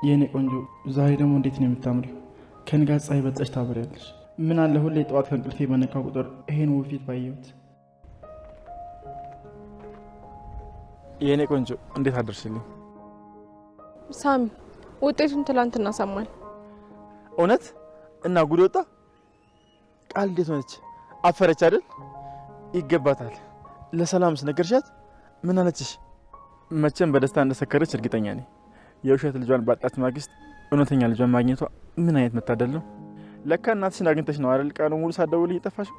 የኔ ቆንጆ ዛሬ ደግሞ እንዴት ነው የምታምሪው? ከኔ ጋር ፀሐይ በልጠሽ ታበሪያለሽ። ምን አለ ሁሌ ጠዋት ከእንቅልፌ በነቃ ቁጥር ይሄን ውብ ፊት ባየሁት። የኔ ቆንጆ እንዴት አደርሽልኝ? ሳሚ ውጤቱን ትላንትና ሰማን። እውነት? እና ጉድ ወጣ? ቃል እንዴት ሆነች? አፈረች አይደል? ይገባታል። ለሰላምስ ነገርሻት? ምን አለችሽ? መቼም በደስታ እንደሰከረች እርግጠኛ ነኝ። የውሸት ልጇን ባጣች ማግስት እውነተኛ ልጇን ማግኘቷ ምን አይነት መታደል ነው። ለካ እናትሽን አግኝተሽ ነው አይደል ቀኑ ሙሉ ሳትደውልኝ የጠፋሽው?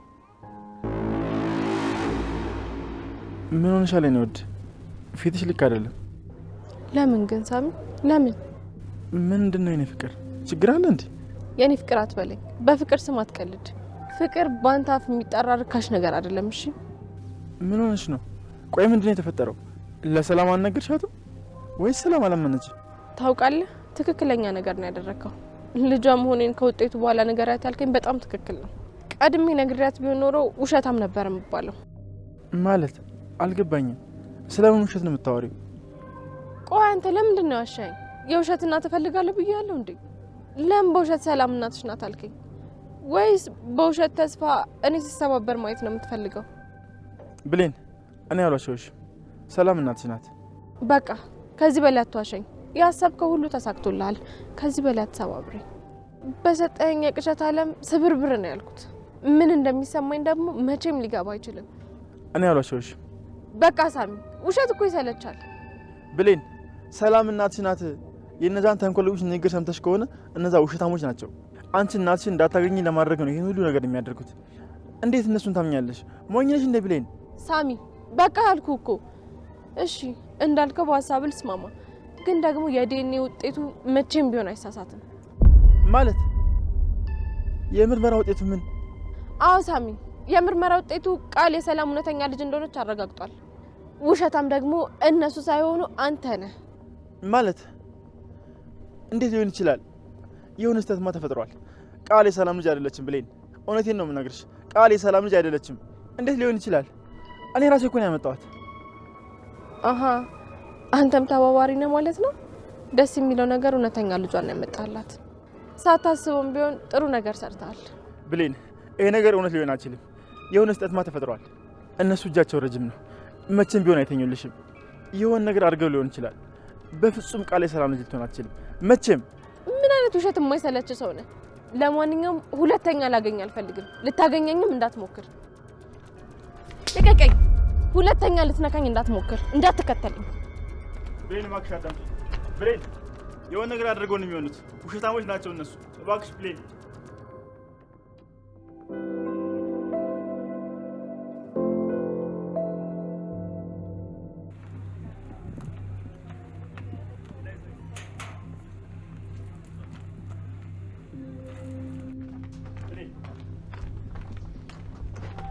ምን ሆነሻል የኔ ውድ? ፊትሽ ልክ አይደለም። ለምን ግን ሳሚ ለምን? ምንድን ነው የኔ ፍቅር? ችግር አለ እንዴ? የኔ ፍቅር አትበለኝ። በፍቅር ስም አትቀልድ። ፍቅር ባንተ አፍ የሚጠራ ርካሽ ነገር አይደለም። እሺ ምን ሆነሽ ነው? ቆይ ምንድን ነው የተፈጠረው? ለሰላም አልነገርሻትም ወይስ ሰላም አላመነች? ታውቃለህ፣ ትክክለኛ ነገር ነው ያደረከው። ልጇ መሆኔን ከውጤቱ በኋላ ነገራት ያልከኝ በጣም ትክክል ነው። ቀድሜ ነግሬያት ቢሆን ኖሮ ውሸታም ነበር የምባለው። ማለት አልገባኝም። ስለምን ውሸት ነው የምታወሪው? ቆይ አንተ ለምንድን ነው ያሻኝ? የውሸት እናት እፈልጋለሁ ብያለሁ እንዴ? ለምን በውሸት ሰላም እናትሽ ናት አልከኝ? ወይስ በውሸት ተስፋ እኔ ሲሰባበር ማየት ነው የምትፈልገው? ብሌን፣ እኔ አልዋሸሁሽም። ሰላም እናትሽ ናት። በቃ ከዚህ በላይ አትዋሸኝ። ያሰብከው ሁሉ ተሳክቶልሃል። ከዚህ በላይ አትሰባብረኝ። በሰጠኸኝ የቅዠት ዓለም ስብርብር ነው ያልኩት። ምን እንደሚሰማኝ ደግሞ መቼም ሊገባ አይችልም። እኔ አልዋሸሁሽም። በቃ ሳሚ፣ ውሸት እኮ ይሰለቻል። ብሌን፣ ሰላም እናትሽ ናት። የእነዛን ተንኮለኞች ንግግር ሰምተሽ ከሆነ እነዛ ውሸታሞች ናቸው። አንቺ እናትሽን እንዳታገኝ ለማድረግ ነው ይህን ሁሉ ነገር የሚያደርጉት። እንዴት እነሱን ታምኛለሽ? ሞኝ ነሽ እንደ ብሌን። ሳሚ፣ በቃ ያልኩ እኮ። እሺ እንዳልከው በሀሳብ ልስማማ፣ ግን ደግሞ የዲኤንኤ ውጤቱ መቼም ቢሆን አይሳሳትም። ማለት የምርመራ ውጤቱ ምን? አዎ ሳሚ፣ የምርመራ ውጤቱ ቃል የሰላም እውነተኛ ልጅ እንደሆነች አረጋግጧል። ውሸታም ደግሞ እነሱ ሳይሆኑ አንተ ነህ። ማለት እንዴት ሊሆን ይችላል? የሆነ ስህተትማ ተፈጥሯል። ቃል የሰላም ልጅ አይደለችም ብሌን። እውነቴን ነው የምነግርሽ፣ ቃል የሰላም ልጅ አይደለችም። እንዴት ሊሆን ይችላል? እኔ ራሴ እኮ ነው ያመጣኋት። አሃ፣ አንተም ተባባሪ ነህ ማለት ነው። ደስ የሚለው ነገር እውነተኛ ልጇን ነው ያመጣላት። ሳታስበውም ቢሆን ጥሩ ነገር ሰርተሃል ብሌን። ይሄ ነገር እውነት ሊሆን አይችልም። የሆነ ስህተትማ ተፈጥሯል። እነሱ እጃቸው ረጅም ነው። መቼም ቢሆን አይተኙልሽም። የሆነ ነገር አድርገው ሊሆን ይችላል። በፍጹም ቃል የሰላም ልጅ ልትሆን አትችልም መቼም። ምን አይነት ውሸት የማይሰለች ሰው ነህ? ለማንኛውም ሁለተኛ ላገኝ አልፈልግም። ልታገኘኝም እንዳትሞክር። ልቀቀኝ። ሁለተኛ ልትነካኝ እንዳትሞክር፣ እንዳትከተልኝ። ብሌን እባክሽ አዳምጪኝ። ብሌን፣ የሆነ ነገር አድርገው ነው የሚሆኑት። ውሸታሞች ናቸው እነሱ። እባክሽ ብሌን።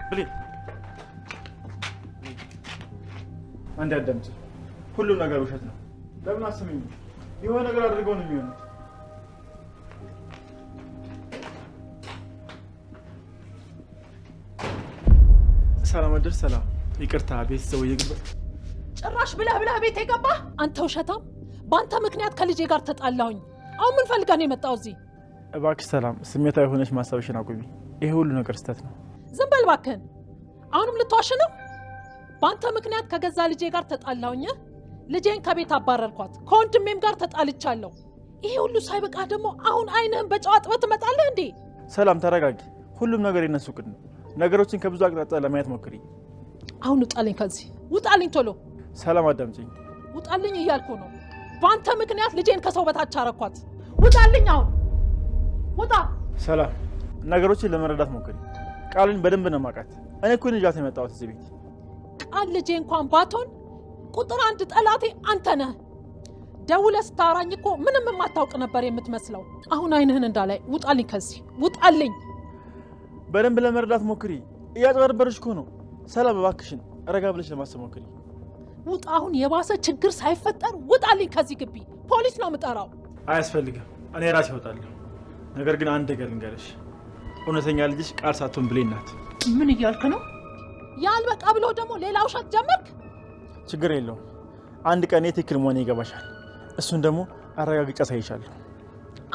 ብሌን፣ አንዴ አዳምጪ። ሁሉም ነገር ውሸት ነው። ለምን አስመኝ? የሆነ ነገር አድርገው ነው የሚሆኑት። ሰላም አደር። ሰላም፣ ይቅርታ ቤተሰቡ እየገባ ጭራሽ ብለህ ቤት የገባ አንተ ውሸታም። በአንተ ምክንያት ከልጄ ጋር ተጣላሁኝ። አሁን ምን ፈልጋ ነው የመጣው እዚህ? እባክሽ ሰላም፣ ስሜታዊ ሆነሽ ማሰብሽን አቁሚ። ይሄ ሁሉ ነገር ስህተት ነው። ዝም በል እባክህን። አሁንም ልትዋሽ ነው? በአንተ ምክንያት ከገዛ ልጄ ጋር ተጣላሁኝ። ልጄን ከቤት አባረርኳት። ከወንድሜም ጋር ተጣልቻለሁ። ይሄ ሁሉ ሳይበቃ ደግሞ አሁን አይንህን በጨዋ ጥበት ትመጣለህ እንዴ? ሰላም ተረጋጊ። ሁሉም ነገር የነሱ ቅድ ነው። ነገሮችን ከብዙ አቅጣጫ ለማየት ሞክሪ። አሁን ውጣልኝ፣ ከዚህ ውጣልኝ ቶሎ። ሰላም አዳምጪኝ። ውጣልኝ እያልኩ ነው። በአንተ ምክንያት ልጄን ከሰው በታች አረኳት። ውጣልኝ አሁን ውጣ። ሰላም ነገሮችን ለመረዳት ሞክሪ። ቃልን በደንብ ነው የማውቃት። እኔ እኮ ልጃት የመጣሁት እዚህ ቤት። ቃል ልጄ እንኳን ባትሆን ቁጥር አንድ ጠላቴ አንተ ነህ። ደውለህ ስታወራኝ እኮ ምንም የማታውቅ ነበር የምትመስለው። አሁን አይንህን እንዳላይ ውጣልኝ፣ ከዚህ ውጣልኝ። በደንብ ለመረዳት ሞክሪ። እያጭበረበረሽ እኮ ነው። ሰላም እባክሽን ረጋ ብለሽ ለማሰብ ሞክሪ። ውጣ አሁን፣ የባሰ ችግር ሳይፈጠር ውጣልኝ ከዚህ ግቢ። ፖሊስ ነው የምጠራው። አያስፈልግም፣ እኔ ራሴ እወጣለሁ። ነገር ግን አንድ ነገር ልንገርሽ፣ እውነተኛ ልጅሽ ቃል ሳትሆን ብሌን ናት። ምን እያልክ ነው? ያልበቃ ብሎ ደግሞ ሌላ ውሸት ጀመርክ። ችግር የለውም፣ አንድ ቀን የትክክል መሆኔ ይገባሻል። እሱን ደግሞ አረጋግጬ አሳይሻለሁ።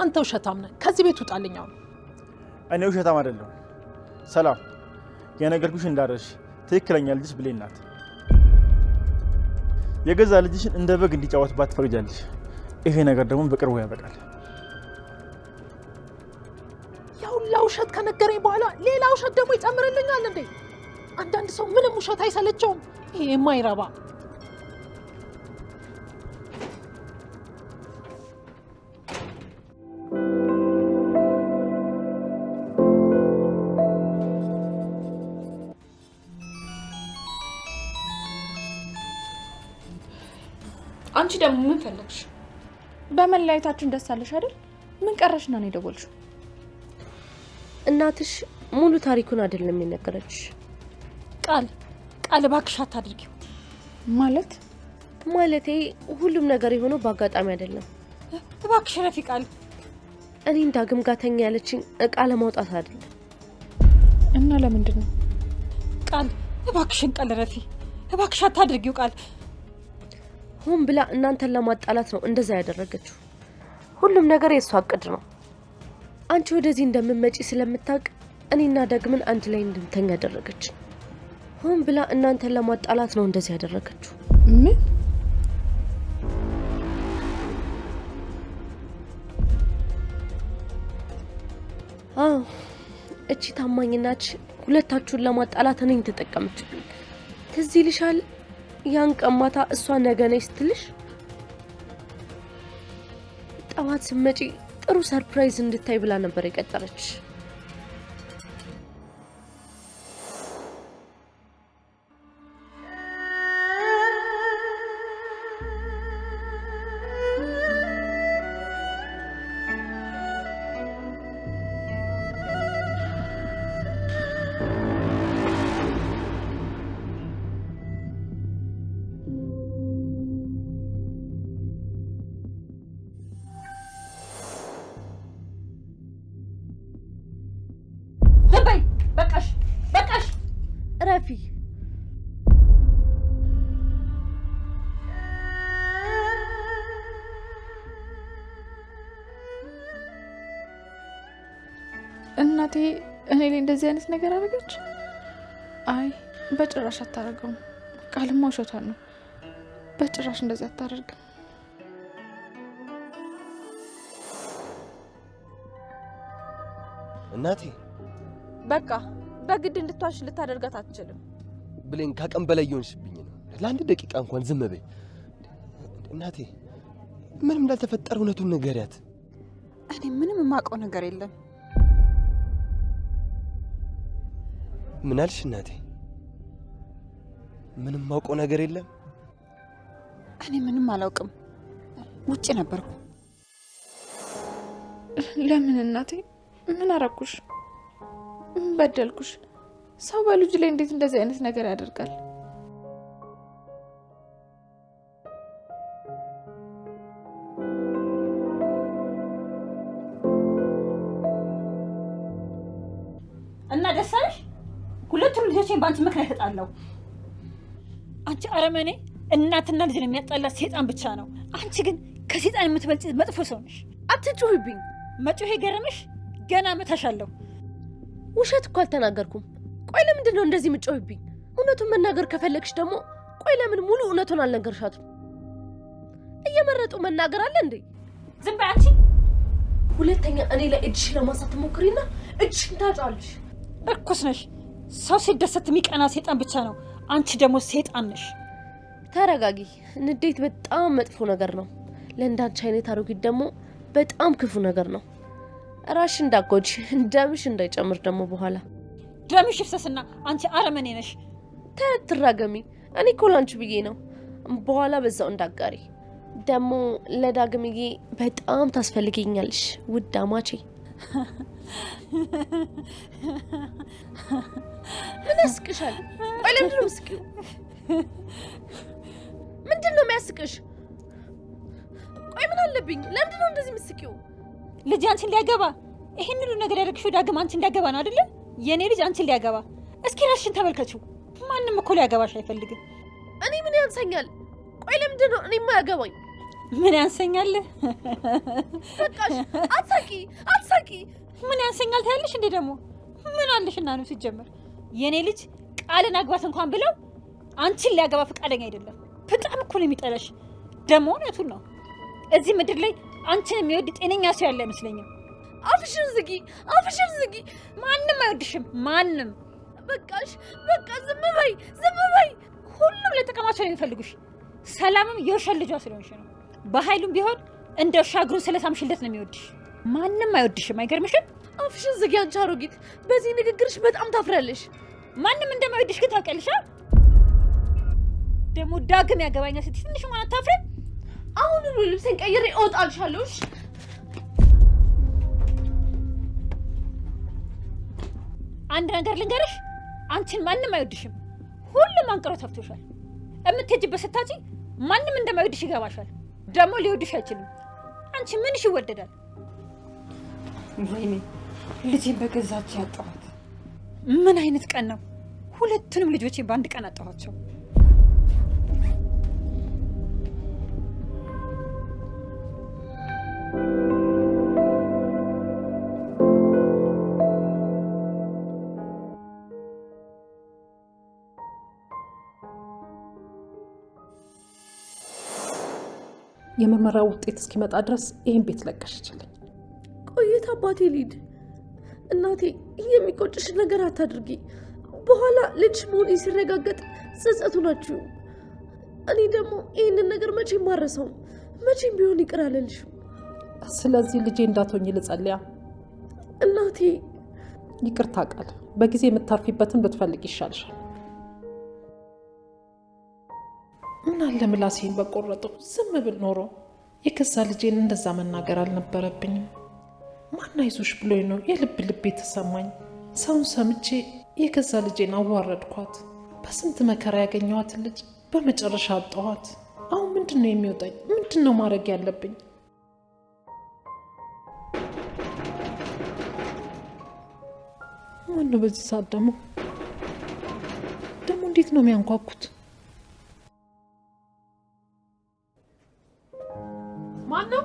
አንተ ውሸታም ነህ። ከዚህ ቤት ውጣልኝ አሁን። እኔ ውሸታም አይደለሁም። ሰላም የነገርኩሽ እንዳረሽ ትክክለኛ ልጅሽ ብሌን ናት። የገዛ ልጅሽን እንደ በግ እንዲጫወትባት ትፈቅጃለሽ። ይሄ ነገር ደግሞ በቅርቡ ያበቃል። ያውላ ውሸት ከነገረኝ በኋላ ሌላ ውሸት ደግሞ ይጨምርልኛል እንዴ? አንዳንድ ሰው ምንም ውሸት አይሰለቸውም። ይሄ የማይረባ አንቺ ደግሞ ምን ፈለግሽ? በመለያየታችን ደስ አለሽ አይደል? ምን ቀረሽና ነው የደወልሽው? እናትሽ ሙሉ ታሪኩን አይደለም የነገረችሽ። ቃል እባክሽ አታድርጊው። ማለቴ ሁሉም ነገር የሆነው በአጋጣሚ አይደለም። እባክሽ ረፊ ቃል እኔን ዳግም ጋተኛ ያለችኝ እቃ ለማውጣት አይደለም። እና ለምንድን ነው? ቃል እባክሽን ቃል ረፊ እባክሽ አታድርጊው። ቃል ሆን ብላ እናንተን ለማጣላት ነው እንደዛ ያደረገችው። ሁሉም ነገር የሷ እቅድ ነው። አንቺ ወደዚህ እንደምትመጪ ስለምታውቅ እኔና ዳግምን አንድ ላይ እንድንተኛ ያደረገች። ሆን ብላ እናንተን ለማጣላት ነው እንደዚህ ያደረገችው። ምን? እቺ ታማኝናች ሁለታችሁን ለማጣላት እኔን ተጠቀመችብኝ። ትዝ ይልሻል? ያን ቀማታ እሷ ነገ ነይ ስትልሽ ጠዋት ስትመጪ ጥሩ ሰርፕራይዝ እንድታይ ብላ ነበር የቀጠረች። በቃሽ ረፊ እናቴ እኔ ላይ እንደዚህ አይነት ነገር አደረገች? አይ በጭራሽ አታደርገውም። ቃልማ ውሸቷን ነው። በጭራሽ እንደዚህ አታደርግም። እናቴ በቃ በግድ እንድትዋሽ ልታደርጋት አትችልም። ብሌን ካቀም በላይ ይሆንሽብኝ ነው። ለአንድ ደቂቃ እንኳን ዝም በይ እናቴ። ምንም እንዳልተፈጠረ እውነቱን ንገሪያት። እኔ ምንም የማውቀው ነገር የለም። ምን አልሽ እናቴ? ምንም የማውቀው ነገር የለም? እኔ ምንም አላውቅም። ውጭ ነበርኩ። ለምን እናቴ? ምን አረኩሽ? ምን በደልኩሽ? ሰው በልጅ ላይ እንዴት እንደዚህ አይነት ነገር ያደርጋል? እና ደስ አለሽ? ሁለቱም ልጆቼን በአንቺ ምክንያት ተጣላሁ። አንቺ አረመኔ! እናትና ልጅን የሚያጣላ ሴጣን ብቻ ነው። አንቺ ግን ከሴጣን የምትበልጭ መጥፎ ሰው ነሽ። አትጩህብኝ። መጮሄ ገረመሽ? ገና መታሻለሁ። ውሸት እኮ አልተናገርኩም። ቆይ ለምንድን ነው እንደዚህ የምትጮህብኝ? እውነቱን መናገር ከፈለግሽ ደግሞ ቆይ ለምን ሙሉ እውነቱን አልነገርሻትም? እየመረጡ መናገር አለ እንዴ? ዝም በይ አንቺ። ሁለተኛ እኔ ላይ እጅሽ ለማንሳት ትሞክሪና እጅሽን ታጫለሽ። እርኩስ ነሽ። ሰው ሲደሰት የሚቀና ሴጣን ብቻ ነው። አንቺ ደግሞ ሴጣን ነሽ። ተረጋጊ። ንዴት በጣም መጥፎ ነገር ነው። ለእንዳንቺ አይነት አሮጊት ደግሞ በጣም ክፉ ነገር ነው። ራሽ እንዳጎጂ ደምሽ እንዳይጨምር ደግሞ በኋላ ደምሽ ይፍሰስና አንቺ አረመኔ ነሽ። ትራገሚ። እኔ እኮ ላንቺ ብዬ ነው። በኋላ በዛው እንዳጋሪ። ደግሞ ለዳግምዬ በጣም ታስፈልጊኛለሽ ውድ አማቼ። ምን ያስቅሻል? ቆይ ለምንድን ነው የምትስቂው? ምንድን ነው የሚያስቅሽ? ቆይ ምን አለብኝ? ለምንድን ነው እንደዚህ የምትስቂው? ልጅ አንቺን ሊያገባ ይሄን ሁሉ ነገር ያደረግሽው ዳግም አንቺን ሊያገባ ነው አይደለ? የኔ ልጅ አንቺን ሊያገባ። እስኪ ራስሽን ተመልከቺው። ማንም እኮ ሊያገባሽ አይፈልግም። እኔ ምን ያንሰኛል? ቆይ ለምንድን ነው እኔ የማያገባኝ? ምን ያንሰኛል? በቃሽ፣ አትሳቂ። ምን ያንሰኛል ታያለሽ እንዴ? ደግሞ ምን አለሽና ነው ሲጀመር? የኔ ልጅ ቃልን አግባት እንኳን ብለው አንቺን ሊያገባ ፈቃደኛ አይደለም። በጣም እኮ ነው የሚጠላሽ። ደግሞ እውነቱን ነው። እዚህ ምድር ላይ አንቺን የሚወድ ጤነኛ ሰው ያለ አይመስለኝም። አፍሽን ዝጊ። ማንም አይወድሽም፣ ማንም። በቃሽ፣ በቃ ዝም በይ። ሁሉም ለጥቅማቸው ነው የሚፈልጉሽ። ሰላምም የውሸት ልጇ ስለሆንሽ ነው። በኃይሉም ቢሆን እንደ ውሻ እግሩን ስለሳምሽለት ነው የሚወድሽ። ማንም አይወድሽም። አይገርምሽም? አፍሽን ዝጊ አንቺ አሮጊት። በዚህ ንግግርሽ በጣም ታፍራለሽ። ማንም እንደማይወድሽ ግን ታውቂያለሽ። ደግሞ ዳግም ያገባኛል ስትይ ትንሽ እንኳን አታፍሪም? አሁን ሁሉ ልብሴን ቀይሬ እወጣልሻለሁ። አንድ ነገር ልንገርሽ፣ አንቺን ማንም አይወድሽም። ሁሉም አንቅሮ ተፍቶሻል። የምትሄጂበት ስታጪ ማንም እንደማይወድሽ ይገባሻል። ደግሞ ሊወድሽ አይችልም። አንቺ ምንሽ ይወደዳል? ወይኔ ልጄን በገዛች ያጣኋት። ምን አይነት ቀን ነው? ሁለቱንም ልጆቼ በአንድ ቀን አጣኋቸው። የምርመራ ውጤት እስኪመጣ ድረስ ይህን ቤት ለቀሽ ይችላል። ቆየት አባቴ ሊድ እናቴ የሚቆጭሽ ነገር አታድርጊ። በኋላ ልጅ መሆኔ ሲረጋገጥ ጸጸቱ ናችሁ። እኔ ደግሞ ይህንን ነገር መቼም ማረሰውም፣ መቼም ቢሆን ይቅር አልልሽም። ስለዚህ ልጄ እንዳትሆኝ ልጸልያ። እናቴ ይቅርታ ቃል በጊዜ የምታርፊበትን ብትፈልግ ይሻልሻል። ምን አለ ምላሴን በቆረጠው ዝም ብል ኖሮ የገዛ ልጄን እንደዛ መናገር አልነበረብኝም። ማን አይዞሽ ብሎኝ ነው የልብ ልብ የተሰማኝ። ሰውን ሰምቼ የገዛ ልጄን አዋረድኳት። በስንት መከራ ያገኘኋትን ልጅ በመጨረሻ አጣኋት። አሁን ምንድን ነው የሚወጣኝ? ምንድን ነው ማድረግ ያለብኝ? ማነው በዚህ ሰዓት ደግሞ እንዴት ነው የሚያንኳኩት? ማነው?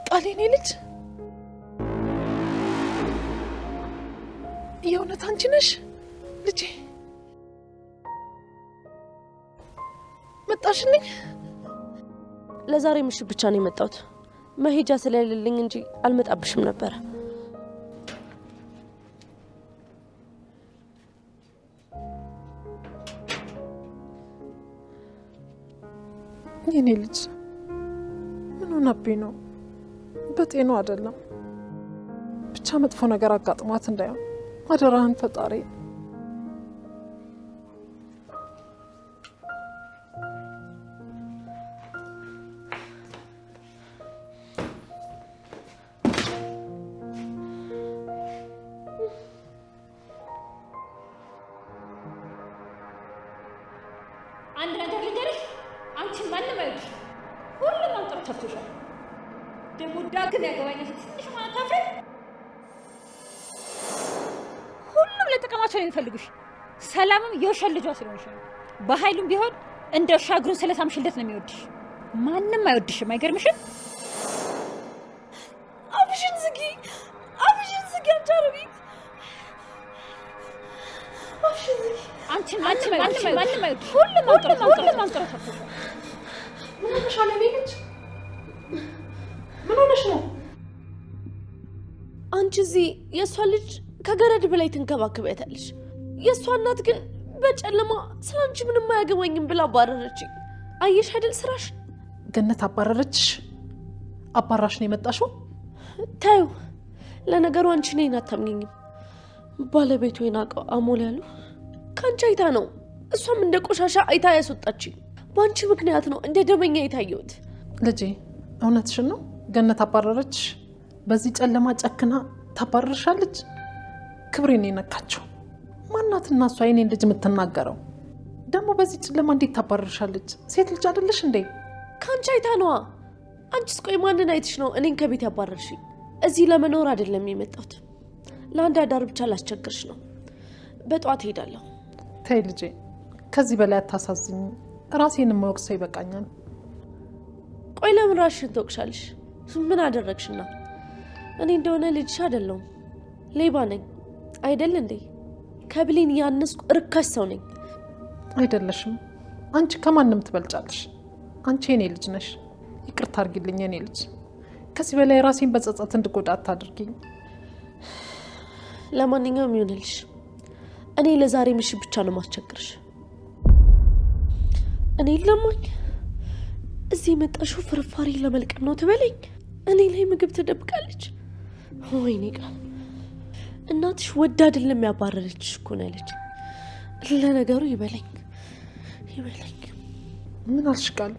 ቃል የኔ ልጅ የእውነት አንቺ ነሽ ልጄ? መጣሽልኝ? ለዛሬ ምሽት ብቻ ነው የመጣሁት። መሄጃ ስለሌለኝ እንጂ አልመጣብሽም ነበረ። የኔ ልጅ ምን ሆነብኝ ነው? በጤናው አይደለም። ብቻ መጥፎ ነገር አጋጥሟት እንዳይሆን አደራህን ፈጣሪ። አንድ ነገር ልንገርሽ፣ አንቺን ማንም አይወድሽም። ሁሉም አንቅሮ ተፍቶሻል። ደግሞ ዳግም ያገባኛል ትንሽ ማለት አፍሬ። ሁሉም ለጥቅማቸው ነው የሚፈልጉሽ። ሰላምም የውሸት ልጇ ስለሆንሽ ነው። በኃይሉም ቢሆን እንደ ውሻ እግሩን ስለሳምሽለት ነው የሚወድሽ። ማንም አይወድሽም። አይገርምሽም? አፍሽን ዝጊ፣ አንቺ አሮጊት። አፍሽን ዝጊ። አንቺን ማንም አይወድሽ። ሁሉም አንቅሮ ተፍቶሻል። ምን ሆነሻል የኔ ልጅ? ምን ሆነሽ ነው? አንቺ እዚህ የእሷ ልጅ ከገረድ በላይ ትንከባከቢያታለሽ። የእሷ እናት ግን በጨለማ ስለ አንቺ ምንም አያገባኝም ብላ አባረረችኝ። አየሽ አይደል ስራሽ? ገነት አባረረችሽ? አባራሽ ነው የመጣሽው? ታዩ፣ ለነገሩ አንቺ ነኝ አታምኘኝም። ባለቤቱ የናቀው አሞል ያሉ ከአንቺ አይታ ነው። እሷም እንደ ቆሻሻ አይታ ያስወጣችኝ። በአንቺ ምክንያት ነው እንደ ደመኛ የታየሁት። ልጄ እውነትሽን ነው? ገነት አባረረችሽ? በዚህ ጨለማ ጨክና ታባረርሻለች? ክብሬን የነካቸው ማናትና እሷ የኔን ልጅ የምትናገረው? ደግሞ በዚህ ጨለማ እንዴት ታባረርሻለች? ሴት ልጅ አይደለሽ እንዴ? ከአንቺ አይታ ነዋ። አንቺስ ቆይ ማንን አይትሽ ነው እኔን ከቤት ያባረርሽኝ? እዚህ ለመኖር አይደለም የመጣሁት። ለአንድ አዳር ብቻ ላስቸግርሽ ነው። በጠዋት ሄዳለሁ። ተይ ልጄ፣ ከዚህ በላይ አታሳዝኝ። ራሴን ማወቅ ሰው ይበቃኛል። ቆይ ለምን ራስሽን ትወቅሻለሽ? ምን አደረግሽና? እኔ እንደሆነ ልጅሽ አይደለሁም፣ ሌባ ነኝ አይደል እንዴ? ከብሌን ያነስኩ ርካሽ ሰው ነኝ። አይደለሽም። አንቺ ከማንም ትበልጫለሽ። አንቺ የኔ ልጅ ነሽ። ይቅርታ አድርጊልኝ የኔ ልጅ። ከዚህ በላይ ራሴን በጸጸት እንድጎዳ አታድርጊኝ። ለማንኛውም ይሁንልሽ። እኔ ለዛሬ ምሽት ብቻ ነው ማስቸግርሽ። እኔ ለማኝ እዚህ የመጣሽው ፍርፋሪ ለመልቀም ነው ትበለኝ። እኔ ላይ ምግብ ትደብቃለች። ወይኔ ቃል እናትሽ ወዳ አይደለም ያባረረችሽ እኮ ነው ያለች። ለነገሩ ይበለኝ። ምን አልሽ ቃል?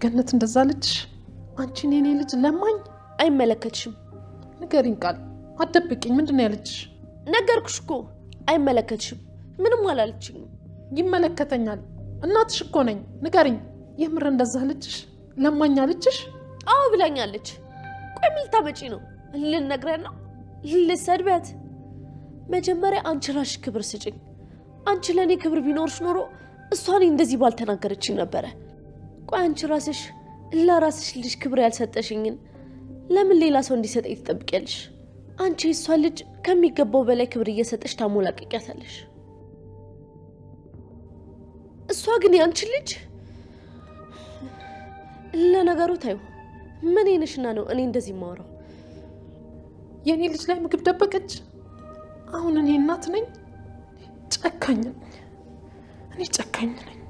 ገነት እንደዛ ልጅሽ? አንቺን የኔ ልጅ ለማኝ? አይመለከትሽም። ንገሪኝ ቃል፣ አትደብቂኝ። ምንድን ነው ያለችሽ? ነገርኩሽ እኮ አይመለከትሽም። ምንም አላለችኝም። ይመለከተኛል። እናትሽ እኮ ነኝ። ንገሪኝ፣ የምር እንደዛ ልጅሽ? ለማኛ ልጅሽ? አዎ ብላኛለች። ቆይ ምን ልታመጪ ነው? ልነግረን ነው? ልሰድቢያት? መጀመሪያ አንቺ ራስሽ ክብር ስጭኝ። አንቺ ለእኔ ክብር ቢኖርሽ ኖሮ እሷን እንደዚህ ባልተናገረችኝ ነበረ። ቆይ አንቺ ራስሽ ለራስሽ ልጅ ክብር ያልሰጠሽኝን ለምን ሌላ ሰው እንዲሰጠኝ ትጠብቂያለሽ? አንቺ እሷ ልጅ ከሚገባው በላይ ክብር እየሰጠሽ ታሞላቀቂያታለሽ። እሷ ግን ያንቺ ልጅ ለነገሩ ታዩ ምን ይነሽና ነው እኔ እንደዚህ ማወራው? የኔ ልጅ ላይ ምግብ ደበቀች። አሁን እኔ እናት ነኝ? ጨካኝ ነኝ። እኔ ጨካኝ ነኝ።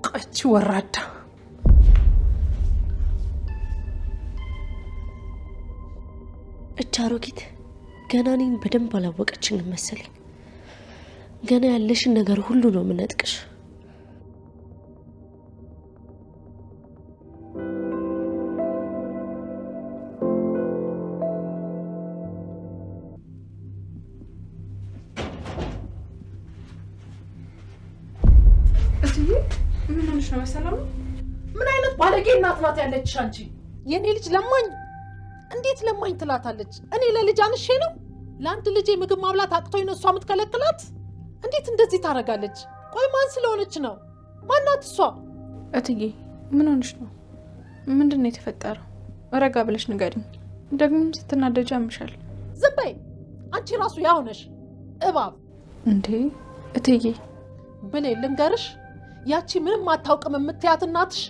ቀቺ ወራዳ። እቻ አሮጊት ገና እኔን በደንብ አላወቀችኝም መሰለኝ። ገና ያለሽን ነገር ሁሉ ነው የምነጥቅሽ። ምን ሆነሽ ነው? በሰላም ነው? ምን አይነት ባለጌ እናት ናት ያለችሽ አንቺ? የኔ ልጅ ለማኝ? እንዴት ለማኝ ትላታለች? እኔ ለልጅ አንሼ ነው? ለአንድ ልጅ ምግብ ማብላት አቅቶኝ ነው እሷ የምትከለክላት? እንዴት እንደዚህ ታደርጋለች? ቆይ ማን ስለሆነች ነው? ማናት እሷ? እትዬ ምን ሆነሽ ነው? ምንድን ነው የተፈጠረው? ረጋ ብለሽ ንገሪኝ። ደግሞም ስትናደጂ ያምሻል። ዝም በይ አንቺ ራሱ ያው ነሽ እባብ። እንዴ እትዬ ብሌ ልንገርሽ፣ ያቺ ምንም አታውቅም የምትያት እናትሽ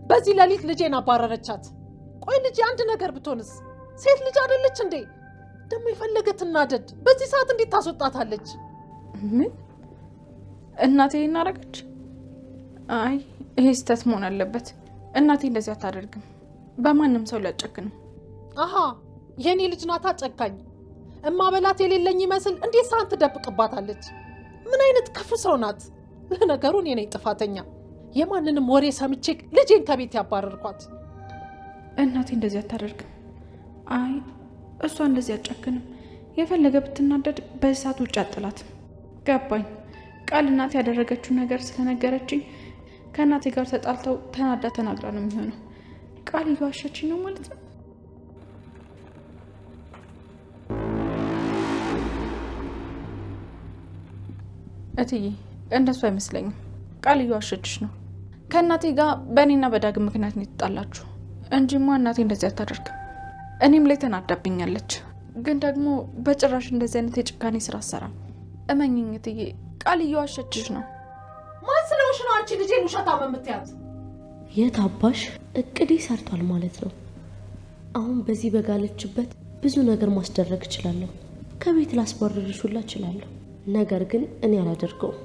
በዚህ ሌሊት ልጄን አባረረቻት። ቆይ ልጄ አንድ ነገር ብትሆንስ? ሴት ልጅ አይደለች እንዴ? ደግሞ የፈለገ ትናደድ፣ በዚህ ሰዓት እንዴት ታስወጣታለች? ምን እናቴ እናረገች? አይ ይሄ ስህተት መሆን አለበት። እናቴ እንደዚህ አታደርግም። በማንም ሰው ላጨክንም። አሃ የኔ ልጅ ናታ ጨካኝ። እማበላት የሌለኝ ይመስል እንዴት ሳን ትደብቅባታለች? ምን አይነት ክፉ ሰው ናት? ለነገሩ እኔ ነኝ ጥፋተኛ። የማንንም ወሬ ሰምቼ ልጄን ከቤት ያባረርኳት። እናቴ እንደዚህ አታደርግም። አይ እሷ እንደዚህ አጨክንም። የፈለገ ብትናደድ በዚህ ሰዓት ውጭ አጥላት። ገባኝ። ቃል እናቴ ያደረገችው ነገር ስለነገረችኝ ከእናቴ ጋር ተጣልተው ተናዳ ተናግራ ነው የሚሆነው። ቃል እየዋሸችኝ ነው ማለት ነው። እትዬ እንደሱ አይመስለኝም። ቃል እየዋሸችሽ ነው። ከእናቴ ጋር በእኔና በዳግም ምክንያት ነው የተጣላችሁ እንጂማ እናቴ እንደዚህ አታደርግም። እኔም ላይ ተናዳብኛለች፣ ግን ደግሞ በጭራሽ እንደዚህ አይነት የጭካኔ ስራ አሰራም። እመኝኝ እትዬ ቃል እየዋሸችሽ ነው። ማን ስለሆንሽ ነው አንቺ ልጄን ውሸታም የምትያት? የት አባሽ እቅዴ ሰርቷል ማለት ነው። አሁን በዚህ በጋለችበት ብዙ ነገር ማስደረግ እችላለሁ። ከቤት ላስባረርሽ ሁላ እችላለሁ። ነገር ግን እኔ አላደርገውም።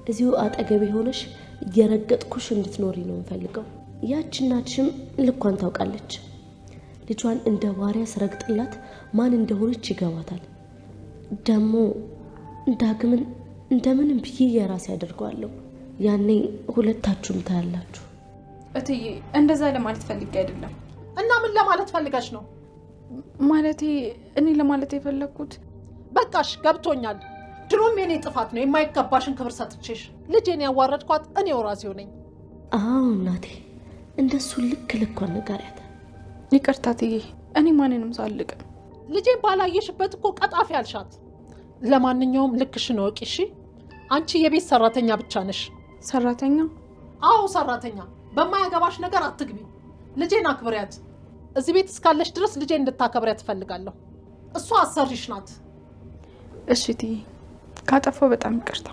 እዚሁ አጠገቤ ሆነሽ እየረገጥኩሽ እንድትኖሪ ነው የምፈልገው። ያቺ እናትሽም ልኳን ታውቃለች። ልጇን እንደ ባሪያ ስረግጥላት ማን እንደሆነች ይገባታል። ደግሞ ዳግምን እንደምንም ብዬ የራሴ አደርገዋለሁ። ያኔ ሁለታችሁም ታያላችሁ። እትዬ እንደዛ ለማለት ፈልጌ አይደለም። እና ምን ለማለት ፈልጋሽ ነው? ማለቴ እኔ ለማለት የፈለግኩት በቃሽ፣ ገብቶኛል። ድሮም የኔ ጥፋት ነው የማይገባሽን ክብር ሰጥቼሽ ልጄን ያዋረድኳት እኔው ራሴው ነኝ። አዎ እናቴ፣ እንደሱ ልክ ልኳን ንገሪያት። ይቅርታ እትዬ፣ እኔ ማንንም ሰው አልልቅም። ልጄን ባላየሽበት እኮ ቀጣፊ አልሻት። ለማንኛውም ልክሽን ወቂ እሺ። አንቺ የቤት ሰራተኛ ብቻ ነሽ። ሰራተኛ? አዎ ሰራተኛ። በማያገባሽ ነገር አትግቢ። ልጄን አክብሪያት። እዚህ ቤት እስካለሽ ድረስ ልጄን እንድታከብሪያት እፈልጋለሁ። እሷ አሰሪሽ ናት። እሺ እትዬ፣ ካጠፋው በጣም ይቅርታ።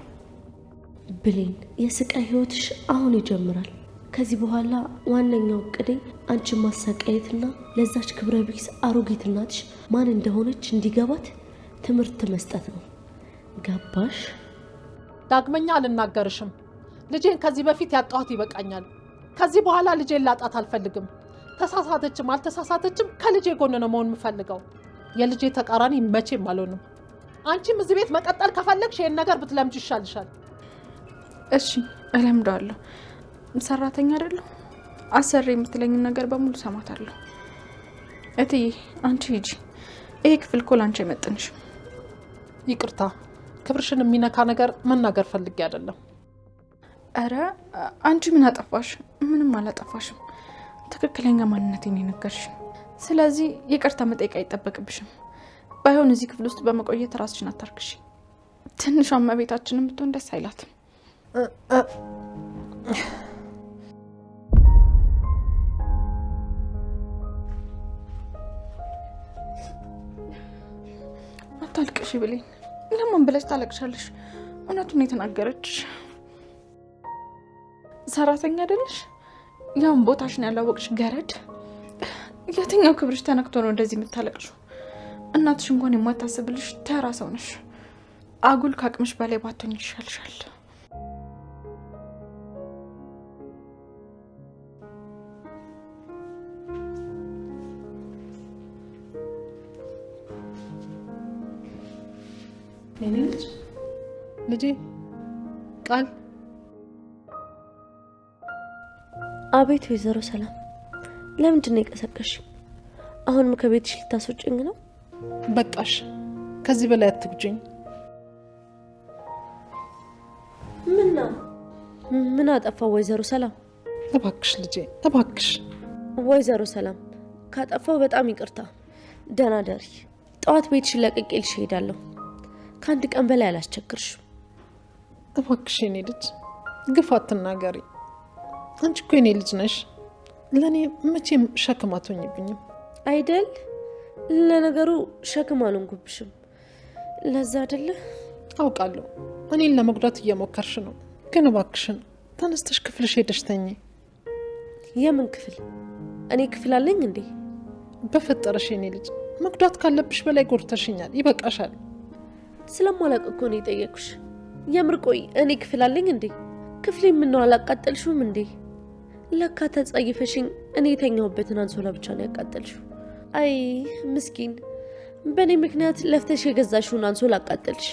ብሌን፣ የስቃይ ህይወትሽ አሁን ይጀምራል። ከዚህ በኋላ ዋነኛው እቅዴ አንቺን ማሰቃየትና ለዛች ክብረ ቢስ አሮጊት እናትሽ ማን እንደሆነች እንዲገባት ትምህርት መስጠት ነው። ገባሽ? ዳግመኛ አልናገርሽም። ልጄን ከዚህ በፊት ያጣኋት ይበቃኛል። ከዚህ በኋላ ልጄን ላጣት አልፈልግም። ተሳሳተችም አልተሳሳተችም ከልጄ ጎን ነው መሆን የምፈልገው። የልጄ ተቃራኒ መቼም አልሆንም። አንቺም እዚህ ቤት መቀጠል ከፈለግሽ ይሄን ነገር ብትለምጅ ይሻልሻል። እሺ እለምደዋለሁ። ሰራተኛ አይደለሁ። አሰሪ የምትለኝን ነገር በሙሉ ሰማታለሁ። እትዬ አንቺ ሂጂ። ይሄ ክፍል እኮ ላንቺ አይመጥንሽም። ይቅርታ፣ ክብርሽን የሚነካ ነገር መናገር ፈልጌ አይደለም። አረ አንቺ ምን አጠፋሽ? ምንም አላጠፋሽም። ትክክለኛ ማንነቴን የነገርሽኝ። ስለዚህ ይቅርታ መጠየቅ አይጠበቅብሽም። ባይሆን እዚህ ክፍል ውስጥ በመቆየት ራስሽን አታርክሽ። ትንሿ እመቤታችንን ብትሆን ደስ አይላትም። አታልቅሽ ብሌን። ለማን ብለሽ ታለቅሻለሽ? እውነቱን የተናገረች ሰራተኛ አይደለሽ? ያውን ቦታሽን ያላወቅሽ ገረድ። የትኛው ክብርሽ ተነክቶ ነው እንደዚህ የምታለቅሹ? እናትሽ እንኳን የማታስብልሽ ተራ ሰው ነሽ። አጉል ከአቅምሽ በላይ ባትሆኝ ይሻልሻል። ልጄ ቃል። አቤት ወይዘሮ ሰላም፣ ለምንድን ነው የቀሰቀሽ? አሁንም ከቤትሽ ልታስወጭኝ ነው? በቃሽ፣ ከዚህ በላይ አትጉጂኝ። ምን ነው? ምን አጠፋው ወይዘሮ ሰላም? እባክሽ ልጄ እባክሽ። ወይዘሮ ሰላም፣ ካጠፋው በጣም ይቅርታ። ደህና ደሪ። ጠዋት ቤትሽን ለቅቄልሽ እሄዳለሁ። ከአንድ ቀን በላይ አላስቸግርሽም። እባክሽ የኔ ልጅ ግፍ አትናገሪ። አንቺ እኮ የኔ ልጅ ነሽ። ለእኔ መቼም ሸክም አትሆኝብኝም አይደል? ለነገሩ ሸክም አልሆንኩብሽም። ለዛ አይደለ? አውቃለሁ እኔን ለመጉዳት እየሞከርሽ ነው። ግን እባክሽን ተነስተሽ ክፍልሽ ሄደሽ ተኚ። የምን ክፍል? እኔ ክፍል አለኝ እንዴ? በፈጠረሽ የኔ ልጅ መጉዳት ካለብሽ በላይ ጎድተሽኛል። ይበቃሻል። ስለማላውቅ እኮ ነው የጠየኩሽ። የምር ቆይ እኔ ክፍል አለኝ እንዴ? ክፍሌ ምነው አላቃጠልሽውም እንዴ? ለካ ተጸይፈሽኝ እኔ የተኛሁበትን አንሶላ ብቻ ነው ያቃጠልሽው። አይ ምስኪን፣ በእኔ ምክንያት ለፍተሽ የገዛሽውን አንሶላ አቃጠልሽ።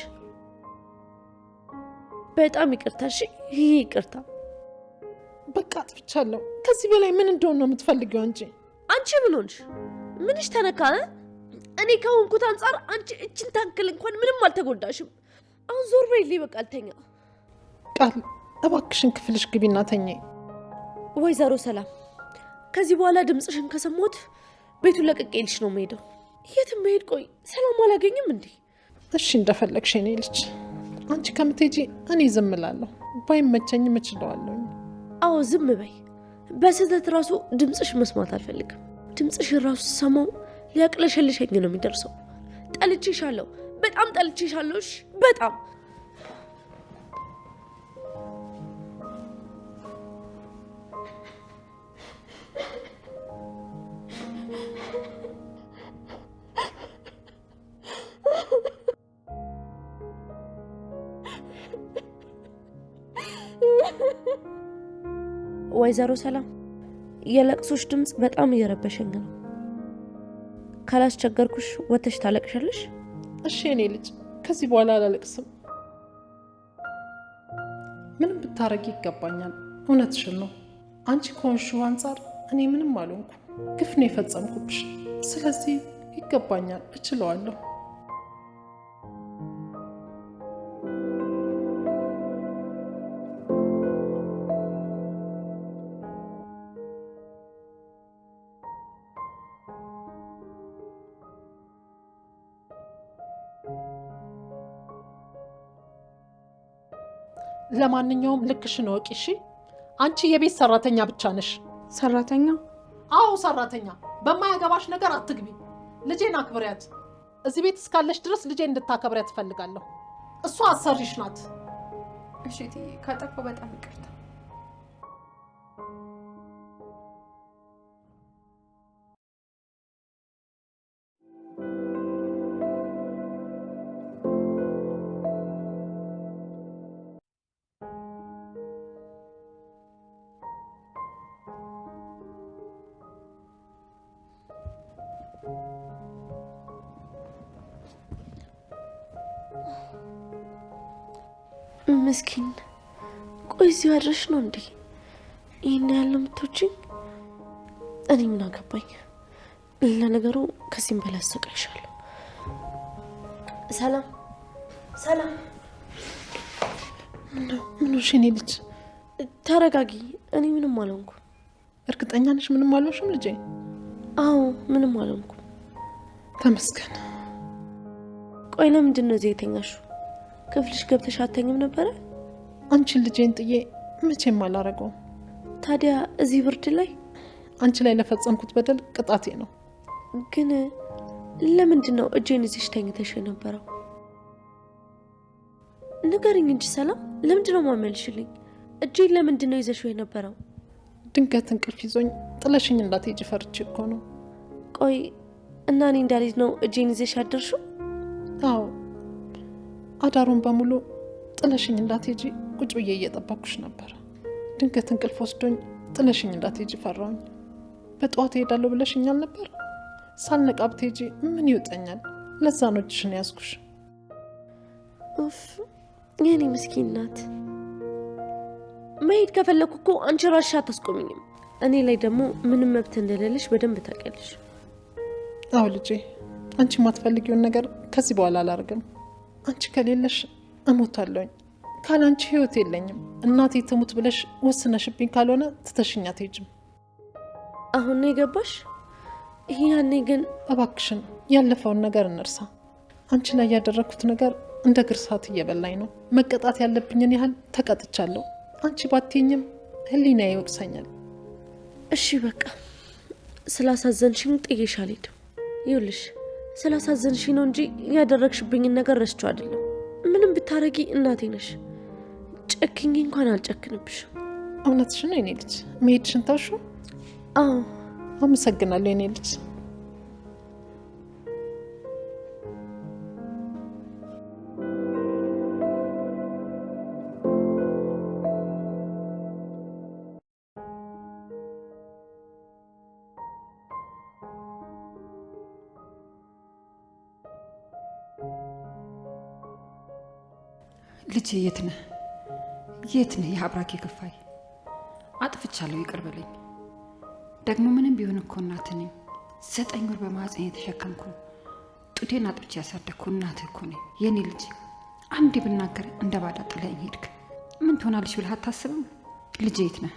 በጣም ይቅርታ። እሺ ይህ ይቅርታ። በቃ አጥፍቻለሁ። ከዚህ በላይ ምን እንደሆነ ነው የምትፈልጊው አንቺ? አንቺ ምን ሆንሽ? ምንሽ ተነካ? እኔ ከሆንኩት አንጻር አንቺ እችን ታክል እንኳን ምንም አልተጎዳሽም። አሁን ዞር በይልኝ። በቃ አልተኛ። ቃል እባክሽን ክፍልሽ ግቢና ተኚ። ወይዘሮ ሰላም፣ ከዚህ በኋላ ድምፅሽን ከሰማሁት ቤቱን ለቅቄልሽ ነው የምሄደው። የትም መሄድ? ቆይ ሰላም አላገኝም እንዴ? እሺ እንደፈለግሽ የኔ ልጅ። አንቺ ከምትሄጂ እኔ ዝም እላለሁ። ባይመቸኝም እችለዋለሁ። አዎ ዝም በይ። በስህተት ራሱ ድምፅሽ መስማት አልፈልግም። ድምፅሽን ራሱ ሰማው ሊያቅለሸልሸኝ ነው የሚደርሰው። ጠልቼሻለሁ፣ በጣም ጠልቼሻለሁ። እሺ በጣም ወይዘሮ ሰላም፣ የለቅሶሽ ድምፅ በጣም እየረበሸኝ ነው። ካላስቸገርኩሽ ወተሽ ታለቅሻለሽ? እሺ የኔ ልጅ፣ ከዚህ በኋላ አላለቅስም። ምንም ብታረጊ ይገባኛል። እውነትሽን ነው። አንቺ ከሆንሽው አንጻር እኔ ምንም አልሆንኩ። ግፍ ነው የፈጸምኩብሽ። ስለዚህ ይገባኛል፣ እችለዋለሁ። ለማንኛውም ልክሽን ወቂ እሺ። አንቺ የቤት ሰራተኛ ብቻ ነሽ። ሰራተኛ? አዎ ሰራተኛ። በማያገባሽ ነገር አትግቢ። ልጄን አክብሪያት። እዚህ ቤት እስካለሽ ድረስ ልጄን እንድታከብሪያት እፈልጋለሁ። እሷ አሰሪሽ ናት። እሺ እትዬ፣ ካጠፋሁ በጣም ይቅርታ። ምስኪን፣ ቆይ እዚሁ አድረሽ ነው እንዴ ይህን ያለ ምቶችኝ? እኔ ምን አገባኝ? ለነገሩ ከዚህም በላይ አሰቃይሻለሁ። ሰላም ሰላም። ምን ሆንሽ የኔ ልጅ? ተረጋጊ። እኔ ምንም አልሆንኩ። እርግጠኛ ነሽ ምንም አልሆንሽም ልጄ? አዎ ምንም አልሆንኩ። ተመስገን። ቆይ ለምንድን ነው እዚህ የተኛሽው? ክፍልሽ ገብተሽ አተኝም ነበረ? አንቺን ልጄን ጥዬ መቼም አላረገውም። ታዲያ እዚህ ብርድ ላይ? አንቺ ላይ ለፈጸምኩት በደል ቅጣቴ ነው። ግን ለምንድን ነው እጄን ይዘሽ ተኝተሽ የነበረው? ንገሪኝ እንጂ ሰላም፣ ለምንድን ነው ማመልሽልኝ? እጄን ለምንድን ነው ይዘሽው የነበረው? ድንገት እንቅልፍ ይዞኝ ጥለሽኝ እንዳትሄጂ ፈርቼ እኮ ነው። ቆይ እና እኔ እንዳልሄድ ነው እጄን ይዘሽ ያደርሽው? አዎ፣ አዳሩን በሙሉ ጥለሽኝ እንዳትሄጂ ቁጭ ብዬ እየጠበኩሽ ነበር። ድንገት እንቅልፍ ወስዶኝ ጥለሽኝ እንዳትሄጂ ፈራሁኝ። በጠዋት እሄዳለሁ ብለሽኛል ነበር። ሳልነቃ ብትሄጂ ምን ይውጠኛል? ለዛ ነው እጅሽን ያዝኩሽ። ኡፍ የኔ ምስኪን ናት። መሄድ ከፈለኩ እኮ አንቺ ራስሽ አታስቆሚኝም። እኔ ላይ ደግሞ ምንም መብት እንደሌለሽ በደንብ ታውቂያለሽ። አዎ ልጄ፣ አንቺ የማትፈልጊውን ነገር ከዚህ በኋላ አላርግም። አንቺ ከሌለሽ እሞታለሁኝ። ካላንቺ ህይወት የለኝም። እናቴ ትሙት ብለሽ ወስነሽብኝ ካልሆነ ትተሽኛ አትሄጂም። አሁን ነው የገባሽ? ያኔ ግን እባክሽን ያለፈውን ነገር እንርሳ። አንቺ ላይ ያደረኩት ነገር እንደ ግርሳት እየበላኝ ነው። መቀጣት ያለብኝን ያህል ተቀጥቻለሁ። አንቺ ባትይኝም ህሊና ይወቅሰኛል። እሺ በቃ ስላሳዘንሽኝ ጥዬሽ አልሄድም። ይኸውልሽ ስላሳዘንሽኝ ነው እንጂ ያደረግሽብኝን ነገር ረስቼው አይደለም። ምንም ብታረጊ እናቴ ነሽ። ጨክኝ እንኳን አልጨክንብሽም። እውነትሽ ነው የኔ ልጅ። መሄድሽን ታውሹ? አዎ አመሰግናለሁ የኔ ልጅ። ልጄ የት ነህ? የት ነህ? የአብራኬ ክፋይ አጥፍቻለሁ፣ ይቅር በለኝ። ደግሞ ምንም ቢሆን እኮ እናትህ ነኝ። 9 ወር በማህፀን የተሸከምኩ ጡቴን አጥብቼ ያሳደግኩ እናትህ እኮ ነኝ የኔ ልጅ። አንዴ ብናገር እንደ ባዳ ጥለኸኝ ሄድክ። ምን ትሆናለች ብለህ አታስብም? ልጄ የት ነህ?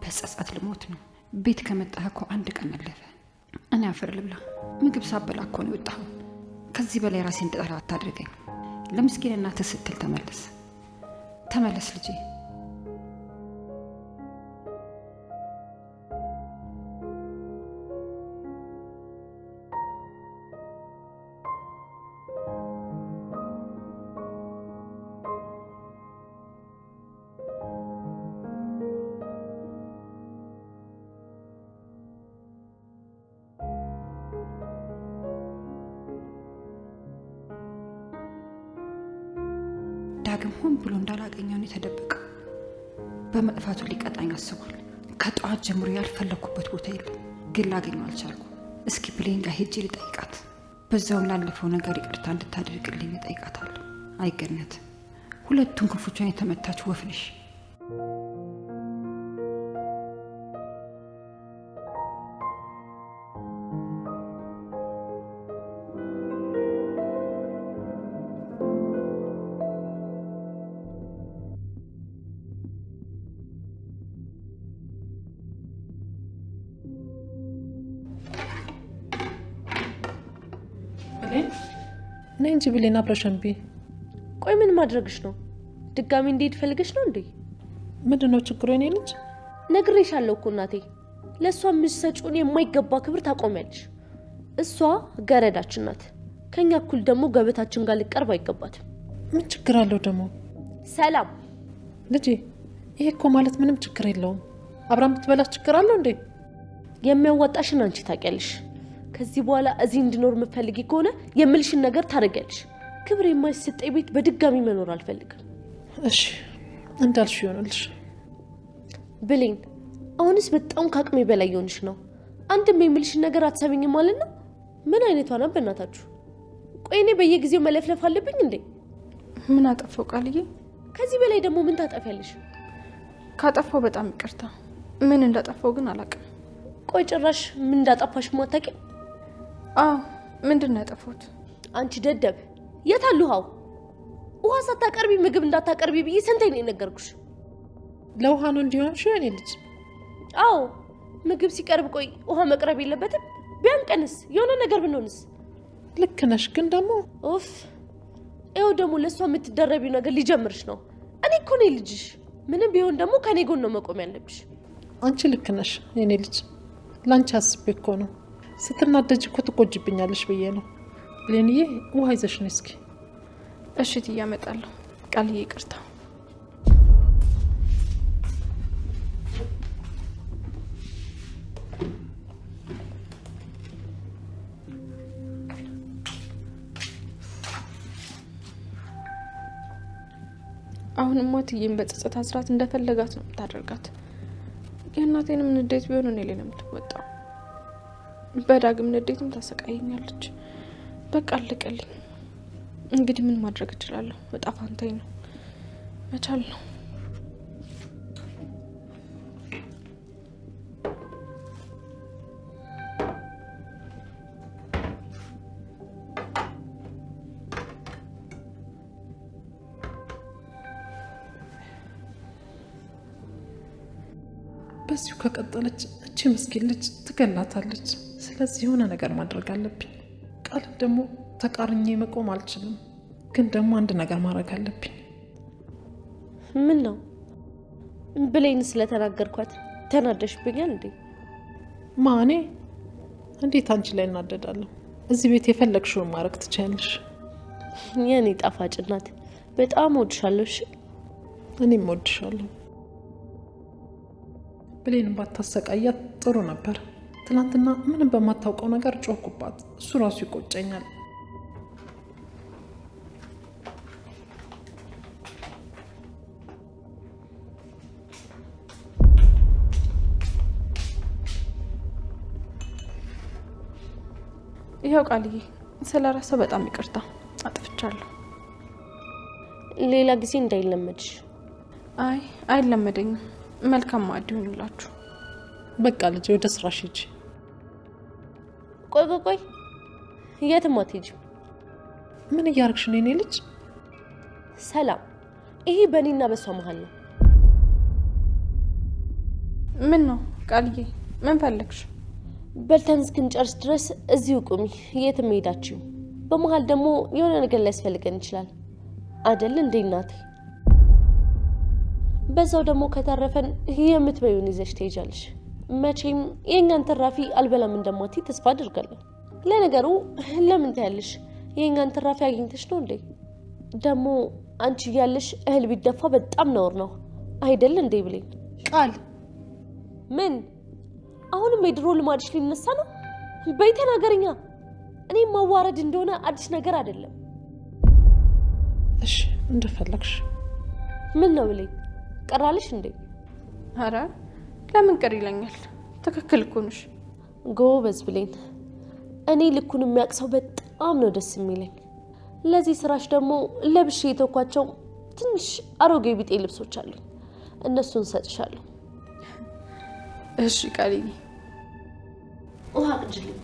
በጸጸት ልሞት ነው። ቤት ከመጣህ እኮ 1 ቀን አለፈ። እኔ አፈር ልብላ። ምግብ ሳበላ እኮ ነው የወጣኸው። ከዚህ በላይ ራሴን እንድጠላ አታድርገኝ። ለምስኪን እናትህ ስትል ተመለስ፣ ተመለስ ልጄ። ዳግም ሆን ብሎ እንዳላገኘው ነው የተደበቀው። በመጥፋቱ ሊቀጣኝ አስቧል። ከጠዋት ጀምሮ ያልፈለኩበት ቦታ የለም፣ ግን ላገኘው አልቻልኩ። እስኪ ብሌን ጋር ሄጄ ልጠይቃት፣ በዛውም ላለፈው ነገር ይቅርታ እንድታደርግልኝ እጠይቃታለሁ። አይገነት ሁለቱን ክንፎቿን የተመታች ወፍ ነሽ። ነይ እንጂ ብሌን፣ አብረሽን ቢ። ቆይ ምን ማድረግሽ ነው? ድጋሚ እንዴት ፈልገሽ ነው እንዴ? ምንድነው ችግሩ የኔ ልጅ? ነግሬሻለሁ እኮ እናቴ። ለሷ ምሰጩን የማይገባ ክብር ታቆሚያለሽ። እሷ ገረዳችን ናት። ከኛ እኩል ደግሞ ገበታችን ጋር ልቀርብ አይገባትም። ምን ችግር አለው ደግሞ? ሰላም ልጄ፣ ይሄ እኮ ማለት ምንም ችግር የለውም። አብራም ብትበላሽ ችግር አለው እንዴ? የሚያዋጣሽን አንቺ ታውቂያለሽ። ከዚህ በኋላ እዚህ እንድኖር የምትፈልጊ ከሆነ የምልሽን ነገር ታደርጊያለሽ። ክብር የማይሰጠኝ ቤት በድጋሚ መኖር አልፈልግም። እሺ እንዳልሽ ይሆንልሽ። ብሌን፣ አሁንስ በጣም ከአቅሜ በላይ የሆንሽ ነው። አንድም የምልሽን ነገር አትሰሚኝም ማለት ነው? ምን አይነቷ ነው በእናታችሁ? ቆይ እኔ በየጊዜው መለፍለፍ አለብኝ እንዴ? ምን አጠፋው ቃልዬ? ከዚህ በላይ ደግሞ ምን ታጠፊያለሽ? ካጠፋው በጣም ይቅርታ። ምን እንዳጠፋው ግን አላውቅም። ቆይ ጭራሽ ምን እንዳጠፋሽ ማታውቂም? አዎ፣ ምንድን ነው ያጠፋሁት? አንቺ ደደብ፣ የት አሉ ውሃው? ውሃ ሳታቀርቢ ምግብ እንዳታቀርቢ ብዬ ስንቴ ነው የነገርኩሽ? ለውሃ ነው እንዲሆን ሽ የኔ ልጅ? አዎ፣ ምግብ ሲቀርብ ቆይ ውሃ መቅረብ የለበትም? ቢያንቀንስ የሆነ ነገር ብንሆንስ? ልክ ነሽ፣ ግን ደግሞ ኡፍ፣ ይኸው ደግሞ ለእሷ የምትደረቢው ነገር ሊጀምርሽ ነው። እኔ እኮ ነኝ ልጅሽ። ምንም ቢሆን ደግሞ ከኔ ጎን ነው መቆም ያለብሽ። አንቺ ልክ ነሽ የኔ ልጅ። ላንቺ አስቤ እኮ ነው። ስትናደጅ እኮ ትቆጅብኛለሽ ብዬ ነው። ብሌንዬ፣ ውሃ ይዘሽ ነይ እስኪ። እሺ ትዬ አመጣለሁ። ቃልዬ ይቅርታ። አሁንማ ትዬን በጸጸት አስራት እንደፈለጋት ነው የምታደርጋት። የእናቴንም ንዴት ቢሆን እኔ ላይ ነው የምትወጣው። በዳግም ንዴትም ታሰቃየኛለች። በቃ አለቀልኝ። እንግዲህ ምን ማድረግ እችላለሁ? እጣ ፋንታዬ ነው፣ መቻል ነው። በዚሁ ከቀጠለች እቺ ምስኪን ልጅ ትገላታለች። ስለዚህ የሆነ ነገር ማድረግ አለብኝ። ቃልን ደግሞ ተቃርኜ መቆም አልችልም፣ ግን ደግሞ አንድ ነገር ማድረግ አለብኝ። ምን ነው? ብሌን ስለተናገርኳት ተናደሽብኛል እንዴ? ማኔ እንዴት አንቺ ላይ እናደዳለሁ? እዚህ ቤት የፈለግሽውን ማድረግ ትችያለሽ። የኔ ጣፋጭ እናት በጣም ወድሻለሁ። እሺ፣ እኔም ወድሻለሁ። ብሌንም ባታሰቃያት ጥሩ ነበር። ትናንትና ምንም በማታውቀው ነገር ጮኩባት። እሱ ራሱ ይቆጨኛል። ይኸው ቃልዬ፣ ስለራሰ በጣም ይቅርታ፣ አጥፍቻለሁ። ሌላ ጊዜ እንዳይለመድሽ። አይ አይለመደኝም። መልካም ማዕድ ይሁንላችሁ። በቃ ልጅ ወደ ስራሽ ሂጂ። ቆይ የትም አትሄጂም። ምን እያደረግሽ ነው የኔ ልጅ? ሰላም፣ ይሄ በእኔና በሷ መሀል ነው። ምን ነው ቃልዬ? ምን ፈለግሽ? በልተን እስክንጨርስ ድረስ እዚሁ ቁሚ፣ የትም ሄዳችሁ። በመሀል ደግሞ የሆነ ነገር ሊያስፈልገን ይችላል አይደል እንዴ እናቴ? በዛው ደግሞ ከተረፈን የምትበዩን ይዘሽ ትሄጃለሽ። መቼም የኛን ትራፊ አልበላም እንደማትይ ተስፋ አድርጋለሁ። ለነገሩ ለምን ታያለሽ? የኛን ትራፊ አግኝተሽ ነው እንዴ? ደግሞ አንቺ እያለሽ እህል ቢደፋ በጣም ነውር ነው አይደል እንዴ ብሌን? ቃል ምን አሁንም የድሮ ልማድሽ ሊነሳ ነው? በይ ተናገሪኛ። እኔ ማዋረድ እንደሆነ አዲስ ነገር አይደለም። እሺ እንደፈለግሽ። ምን ነው ብሌን ቀራልሽ እንዴ? አረ ለምን ቅር ይለኛል? ትክክል እኮ ነሽ። ጎበዝ ብሌን። እኔ ልኩን የሚያቅሰው በጣም ነው ደስ የሚለኝ። ለዚህ ስራሽ ደግሞ ለብሼ የተኳቸው ትንሽ አሮጌ ቢጤ ልብሶች አሉኝ፣ እነሱን ሰጥሻለሁ። እሺ ቃልዬ። ውሃ ቅጅልኝ።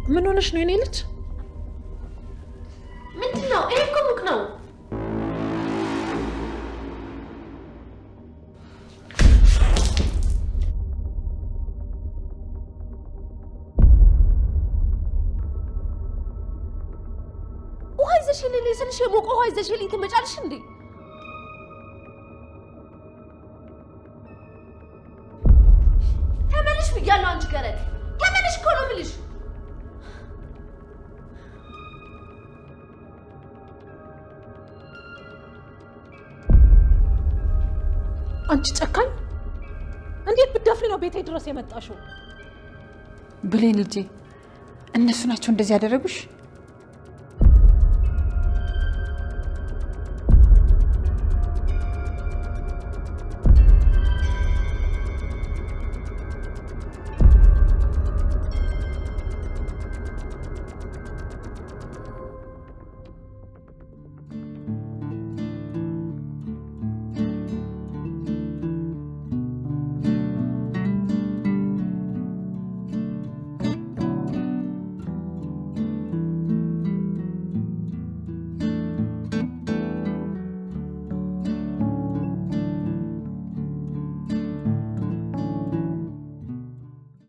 ምን ሆነሽ ነው የኔ ልጅ? ምንድነው? ይሄ እኮ ሙቅ ነው። ተመለሽልኝ ስልሽ የሞቀ ውሃ ይዘሽልኝ ትመጫለሽ እንዴ? ተመለሽ ብያለሁ። አንቺ ገረድ ተመለሽ እኮ ነው የምልሽ። አንቺ ጨካኝ! እንዴት ብትደፍሪ ነው ቤቴ ድረስ የመጣሽው? ብሌን ልጄ፣ እነሱ ናቸው እንደዚህ ያደረጉሽ?